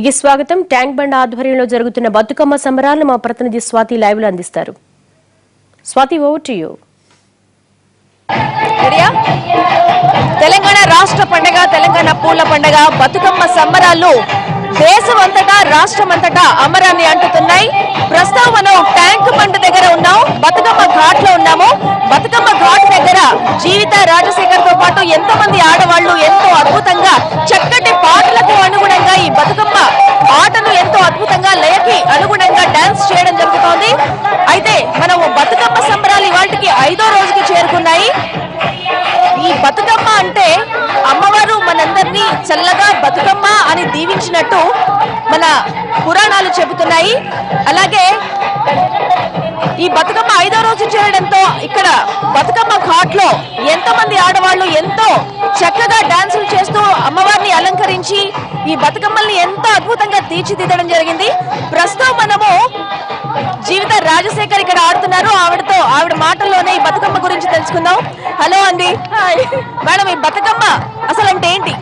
తిరిగి స్వాగతం. Tank bund ఆధ్వర్యంలో జరుగుతున్న బతుకమ్మ సంబరాలను మా ప్రతినిధి స్వాతి లైవ్ లో అందిస్తారు. Swathi, over to you. Telangana రాష్ట్ర పండుగ, తెలంగాణ పూల పండుగ బతుకమ్మ సంబరాలు దేశమంతటా రాష్ట్రమంతటా అమరాన్ని అంటుతున్నాయి. ప్రస్తుతం మనం ట్యాంక్ బండ్ దగ్గర ఉన్నాం, బతుకమ్మ ఘాట్ లో ఉన్నాము. బతుకమ్మ ఘాట్ దగ్గర జీవిత రాజశేఖర్ తో పాటు ఎంతో మంది ఆడవాళ్లు ఎంతో అద్భుతంగా చక్కటి పాటలకు అనుగుణంగా ఈ బతుకమ్మ ఆటను ఎంతో అద్భుతంగా లయకి అనుగుణంగా డాన్స్ చేయడం జరుగుతోంది. అయితే మనం బతుకమ్మ సంబరాలు ఇవాళకి 5వ రోజుకి చేరుకున్నాయి. ఈ బతుకమ్మ అంటే అమ్మవారు మనందరినీ చల్లగా బతుకమ్మ అని దీవించినట్టు మన పురాణాలు చెబుతున్నాయి. అలాగే ఈ బతుకమ్మ 5వ రోజు చేరడంతో ఇక్కడ బతుకమ్మ ఘాట్ లో ఎంతో మంది ఆడవాళ్లు ఎంతో చక్కగా డాన్సులు చేస్తూ అమ్మవారిని అలంకరించి ఈ బతుకమ్మల్ని ఎంతో అద్భుతంగా తీర్చిదిద్దడం జరిగింది. ప్రస్తుతం మనము జీవిత రాజశేఖర్ ఇక్కడ ఆడుతున్నారు. ఆవిడ మాటల్లోనే ఈ బతుకమ్మ గురించి తెలుసుకుందాం. హలో అండి. మేడం, ఈ బతుకమ్మ అసలు అంటే ఏంటి?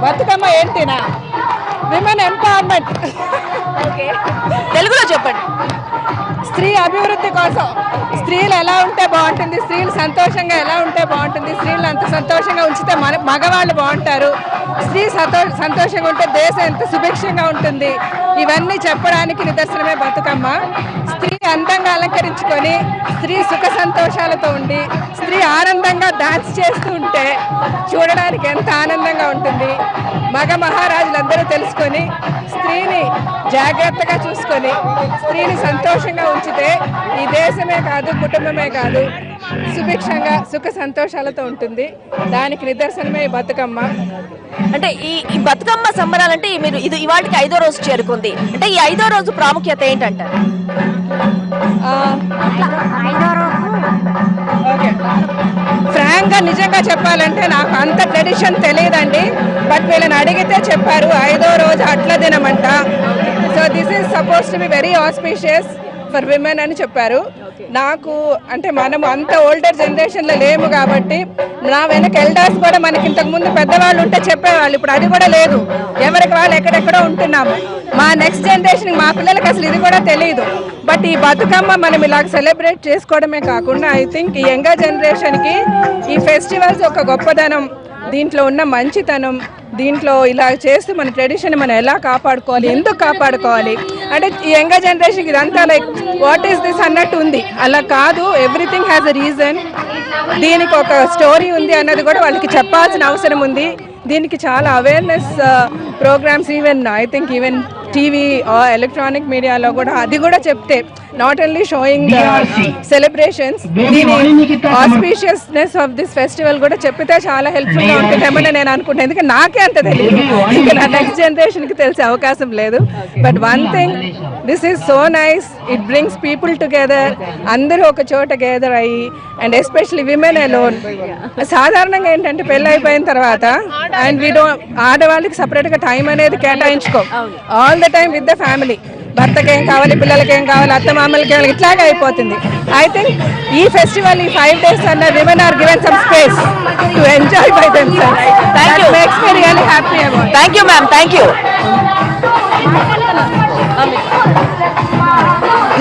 బతుకమ్మ ఏంటినా విమెన్ ఎంపవర్మెంట్. తెలుగులో చెప్పండి. స్త్రీ అభివృద్ధి కోసం స్త్రీలు ఎలా ఉంటే బాగుంటుంది, స్త్రీలు సంతోషంగా ఎలా ఉంటే బాగుంటుంది, స్త్రీలు అంత సంతోషంగా ఉంచితే మగవాళ్ళు బాగుంటారు, స్త్రీ సంతోషంగా ఉంటే దేశం ఎంత సుభిక్షంగా ఉంటుంది, ఇవన్నీ చెప్పడానికి నిదర్శనమే బతుకమ్మ. స్త్రీ అందంగా అలంకరించుకొని స్త్రీ సుఖ సంతోషాలతో ఉండి స్త్రీ ఆనందంగా డాన్స్ చేస్తూ ఉంటే చూడడానికి ఎంత ఆనందంగా ఉంటుంది. మగ మహారాజులందరూ తెలుసుకొని స్త్రీని జాగ్రత్తగా చూసుకొని స్త్రీని సంతోషంగా ఉంచితే ఈ దేశమే కాదు, కుటుంబమే కాదు, సుభిక్షంగా సుఖ సంతోషాలతో ఉంటుంది. దానికి నిదర్శనమే ఈ బతుకమ్మ. అంటే ఈ బతుకమ్మ సంబరాలంటే మీరు ఇది ఇవాళకి 5వ రోజు చేరుకుంది. అంటే ఈ 5వ రోజు ప్రాముఖ్యత ఏంటంటారు? ఫ్రాంక్ గా నిజంగా చెప్పాలంటే నాకు అంత ట్రెడిషన్ తెలియదండి. బట్ వీళ్ళని అడిగితే చెప్పారు 5వ రోజు అట్ల దినమంట. So this is suppose to be very auspicious for women అని చెప్పారు. నాకు అంటే మనం అంత ఓల్డర్ జనరేషన్లో లేము కాబట్టి నా వెనక ఎల్డర్స్ కూడా మనకి ఇంతకు ముందు పెద్దవాళ్ళు ఉంటే చెప్పేవాళ్ళు. ఇప్పుడు అది కూడా లేదు, ఎవరికి వాళ్ళు ఎక్కడెక్కడో ఉంటున్నాము. మా నెక్స్ట్ జనరేషన్కి, మా పిల్లలకి అసలు ఇది కూడా తెలియదు. బట్ ఈ బతుకమ్మ మనం ఇలాగ సెలబ్రేట్ చేసుకోవడమే కాకుండా ఐ థింక్ ఈ యంగర్ జనరేషన్కి ఈ ఫెస్టివల్స్ ఒక గొప్పదనం, దీంట్లో ఉన్న మంచితనం, దీంట్లో ఇలా చేస్తూ మన ట్రెడిషన్ మనం ఎలా కాపాడుకోవాలి, ఎందుకు కాపాడుకోవాలి అంటే ఈ యంగర్ జనరేషన్కి ఇదంతా లైక్ వాట్ ఈస్ దిస్ అన్నట్టు ఉంది. అలా కాదు, ఎవ్రీథింగ్ హ్యాస్ అ రీజన్, దీనికి ఒక స్టోరీ ఉంది అన్నది కూడా వాళ్ళకి చెప్పాల్సిన అవసరం ఉంది. దీనికి చాలా awareness programs even I think even TV electronic మీడియాలో కూడా అది కూడా చెప్తే నాట్ ఓన్లీ షోయింగ్ సెలబ్రేషన్స్, దీని ఆస్పీషియస్నెస్ ఆఫ్ దిస్ ఫెస్టివల్ కూడా చెప్పితే చాలా హెల్ప్ఫుల్గా ఉంటుందేమని నేను అనుకుంటాను. ఎందుకంటే నాకే అంత తెలియదు, ఇంకా నా నెక్స్ట్ జనరేషన్కి తెలిసే అవకాశం లేదు. But one thing, this is so nice, it brings people together. అందరూ ఒక చోట గెదర్ అయ్యి, అండ్ ఎస్పెషలీ విమెన్ అలోన్. సాధారణంగా ఏంటంటే పెళ్ళి అయిపోయిన తర్వాత అండ్ ఆడవాళ్ళకి సపరేట్గా టైం అనేది కేటాయించుకో, all the time with the family. భర్తకి ఏం కావాలి, పిల్లలకి ఏం కావాలి, అత్త మామలకి ఏం, ఇట్లాగే అయిపోతుంది. ఐ థింక్ ఈ ఫెస్టివల్, ఈ 5 days అన్న women are given some space to enjoy by themselves. Thank you, makes me really happy about. Thank you ma'am, thank you.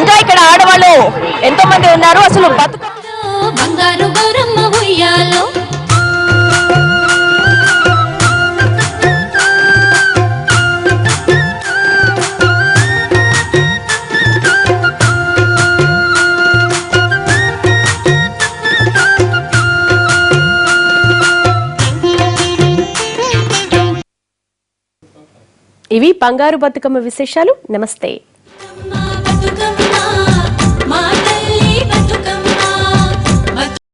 ఇంకా ఇక్కడ ఆడవాళ్ళు ఎంతో మంది ఉన్నారు. అసలు బంగారు గౌరమ్మ ఉయ్యాలో ఇవి బంగారు బతుకమ్మ విశేషాలు. నమస్తే.